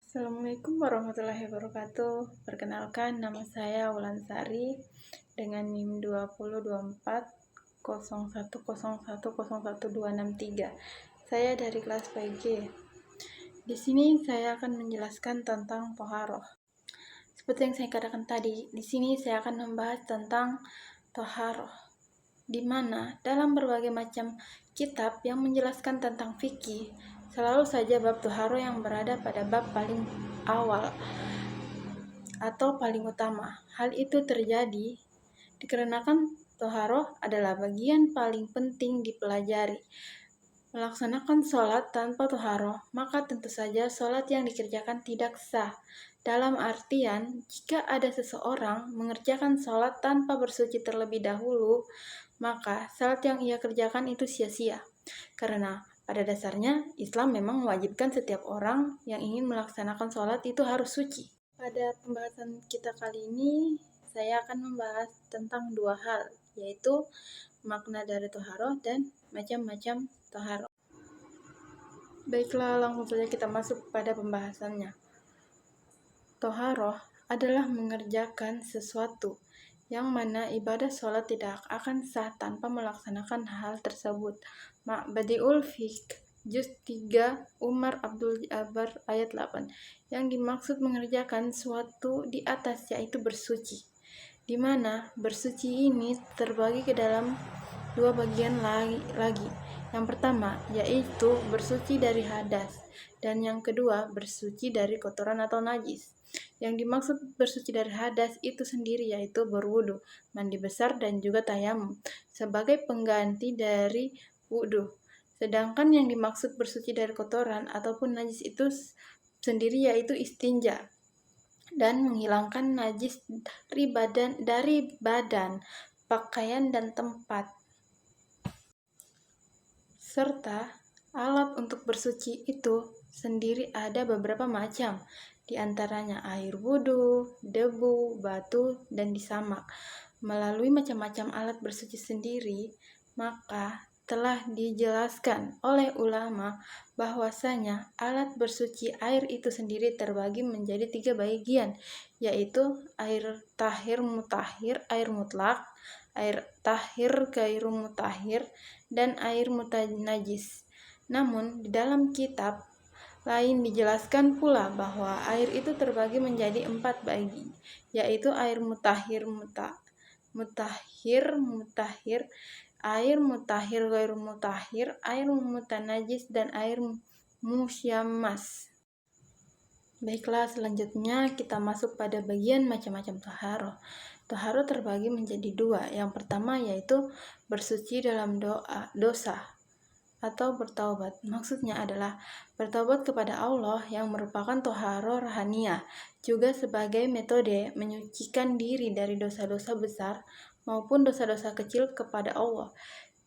Assalamualaikum warahmatullahi wabarakatuh. Perkenalkan, nama saya Wulansari dengan NIM 20240101010263. Saya dari kelas PG. Di sini saya akan menjelaskan tentang toharoh. Seperti yang saya katakan tadi, di sini saya akan membahas tentang toharoh, di mana dalam berbagai macam kitab yang menjelaskan tentang fikih, selalu saja bab toharoh yang berada pada bab paling awal atau paling utama. Hal itu terjadi dikarenakan toharoh adalah bagian paling penting dipelajari. Melaksanakan sholat tanpa toharoh, maka tentu saja sholat yang dikerjakan tidak sah. Dalam artian, jika ada seseorang mengerjakan sholat tanpa bersuci terlebih dahulu, maka sholat yang ia kerjakan itu sia-sia. Karena pada dasarnya, Islam memang mewajibkan setiap orang yang ingin melaksanakan sholat itu harus suci. Pada pembahasan kita kali ini, saya akan membahas tentang dua hal, yaitu makna dari toharoh dan macam-macam toharoh. Baiklah, langsung saja kita masuk pada pembahasannya. Toharoh adalah mengerjakan sesuatu yang mana ibadah sholat tidak akan sah tanpa melaksanakan hal tersebut. Ma'badiul Fiqh Juz 3 Umar Abdul Jabbar ayat 8. Yang dimaksud mengerjakan suatu di atas yaitu bersuci, di mana bersuci ini terbagi ke dalam dua bagian lagi. Yang pertama yaitu bersuci dari hadas, dan yang kedua bersuci dari kotoran atau najis. Yang dimaksud bersuci dari hadas itu sendiri yaitu berwudu, mandi besar dan juga tayamum sebagai pengganti dari wudu. Sedangkan yang dimaksud bersuci dari kotoran ataupun najis itu sendiri yaitu istinja dan menghilangkan najis dari badan, pakaian dan tempat. Serta alat untuk bersuci itu sendiri ada beberapa macam, di antaranya air wudhu, debu, batu, dan disamak. Melalui macam-macam alat bersuci sendiri, maka telah dijelaskan oleh ulama bahwasanya alat bersuci air itu sendiri terbagi menjadi 3 bagian, yaitu air tahir mutahhir, air mutlak, air tahir gairu mutahhir, dan air mutanajis. Namun di dalam kitab lain dijelaskan pula bahwa air itu terbagi menjadi 4 bagi, yaitu air mutahhir air mutahhir gairu mutahhir, air mutanajis, dan air musyammas. Baiklah, selanjutnya kita masuk pada bagian macam-macam toharoh. Toharoh terbagi menjadi 2. Yang pertama yaitu bersuci dalam dosa atau bertaubat. Maksudnya adalah bertaubat kepada Allah yang merupakan toharoh rohaniyah, juga sebagai metode menyucikan diri dari dosa-dosa besar maupun dosa-dosa kecil kepada Allah.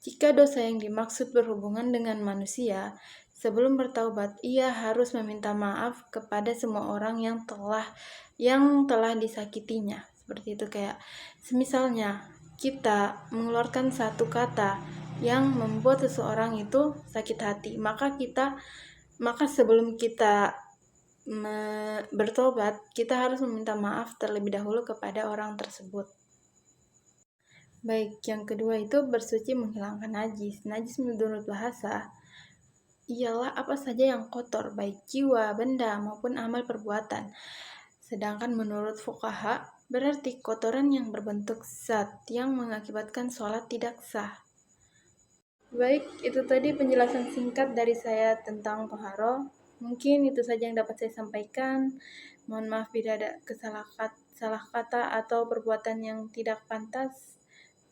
Jika dosa yang dimaksud berhubungan dengan manusia, sebelum bertaubat ia harus meminta maaf kepada semua orang yang telah disakitinya. Seperti itu, kayak semisalnya kita mengeluarkan satu kata yang membuat seseorang itu sakit hati, maka sebelum kita bertobat, kita harus meminta maaf terlebih dahulu kepada orang tersebut. Baik, yang kedua itu bersuci menghilangkan najis. Najis menurut bahasa ialah apa saja yang kotor, baik jiwa, benda, maupun amal perbuatan. Sedangkan menurut fuqaha, berarti kotoran yang berbentuk zat yang mengakibatkan sholat tidak sah. Baik, itu tadi penjelasan singkat dari saya tentang toharoh. Mungkin itu saja yang dapat saya sampaikan. Mohon maaf bila ada salah kata atau perbuatan yang tidak pantas.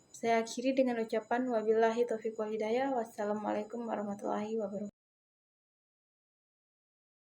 Saya akhiri dengan ucapan wabillahi taufiq wal hidayah. Wassalamualaikum warahmatullahi wabarakatuh.